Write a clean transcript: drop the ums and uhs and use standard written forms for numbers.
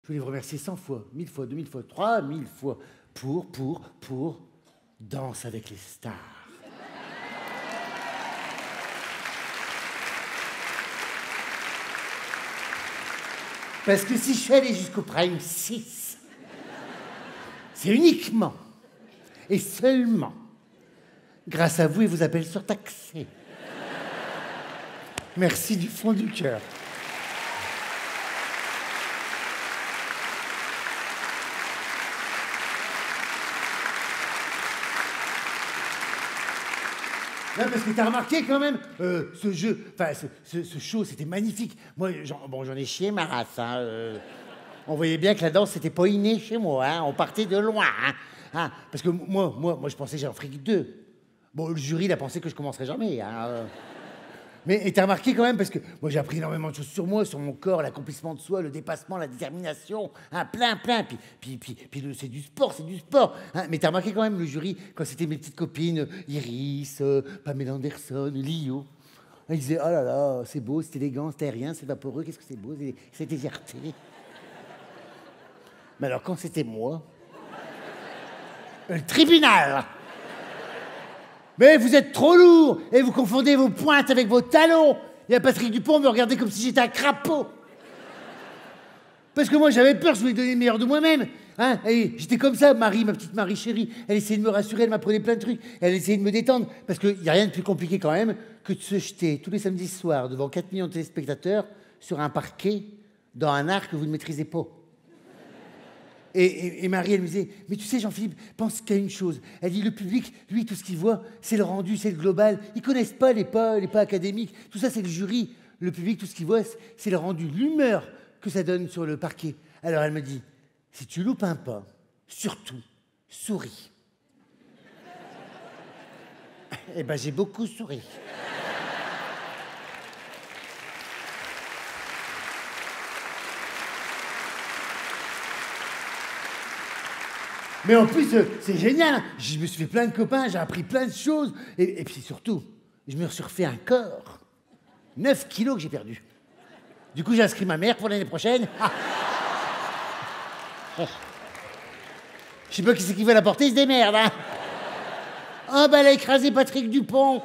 voulais vous remercier 100 fois, 1000 fois, 2000 fois, 3000 fois pour Danse avec les stars. Parce que si je suis allé jusqu'au Prime 6, c'est uniquement et seulement grâce à vous et vos appels surtaxés. Merci du fond du cœur. Non, parce que t'as remarqué quand même, ce jeu, enfin ce show, c'était magnifique. Moi, j'en ai chié ma race. Hein, on voyait bien que la danse, c'était pas inné chez moi. Hein, on partait de loin. Hein, parce que moi, je pensais que j'en ferais que 2. Bon, le jury, il a pensé que je commencerais jamais. Hein, Mais t'as remarqué quand même, parce que moi, j'ai appris énormément de choses sur moi, sur mon corps, l'accomplissement de soi, le dépassement, la détermination, hein, plein. Puis c'est du sport. Hein, mais t'as remarqué quand même, le jury, quand c'était mes petites copines, Iris, Pamela Anderson, Lio, ils disaient, oh là là, c'est beau, c'est élégant, c'est aérien, c'est vaporeux, qu'est-ce que c'est beau, c'est déserté. Mais alors, quand c'était moi, le tribunal. Mais vous êtes trop lourd et vous confondez vos pointes avec vos talons. Et à Patrick Dupont me regardait comme si j'étais un crapaud. Parce que moi, j'avais peur, je voulais donner le meilleur de moi-même. Hein, et j'étais comme ça, Marie, ma petite Marie chérie. Elle essayait de me rassurer, elle m'apprenait plein de trucs. Elle essayait de me détendre. Parce qu'il n'y a rien de plus compliqué quand même que de se jeter tous les samedis soirs devant 4 millions de téléspectateurs sur un parquet dans un art que vous ne maîtrisez pas. Et Marie, elle me disait, mais tu sais, Jean-Philippe, pense qu'à une chose. Elle dit, le public, lui, tout ce qu'il voit, c'est le rendu, c'est le global. Ils connaissent pas les pas académiques. Tout ça, c'est le jury. Le public, tout ce qu'il voit, c'est le rendu, l'humeur que ça donne sur le parquet. Alors elle me dit, si tu loupes un pas, surtout, souris. Eh ben, j'ai beaucoup souri. Mais en plus, c'est génial. Je me suis fait plein de copains, j'ai appris plein de choses. Et puis surtout, je me suis refait un corps. 9 kilos que j'ai perdu. Du coup, j'ai inscrit ma mère pour l'année prochaine. Ah. Je sais pas qui c'est qui veut la porter, il se démerde. Hein. Oh, bah, elle a écrasé Patrick Dupont.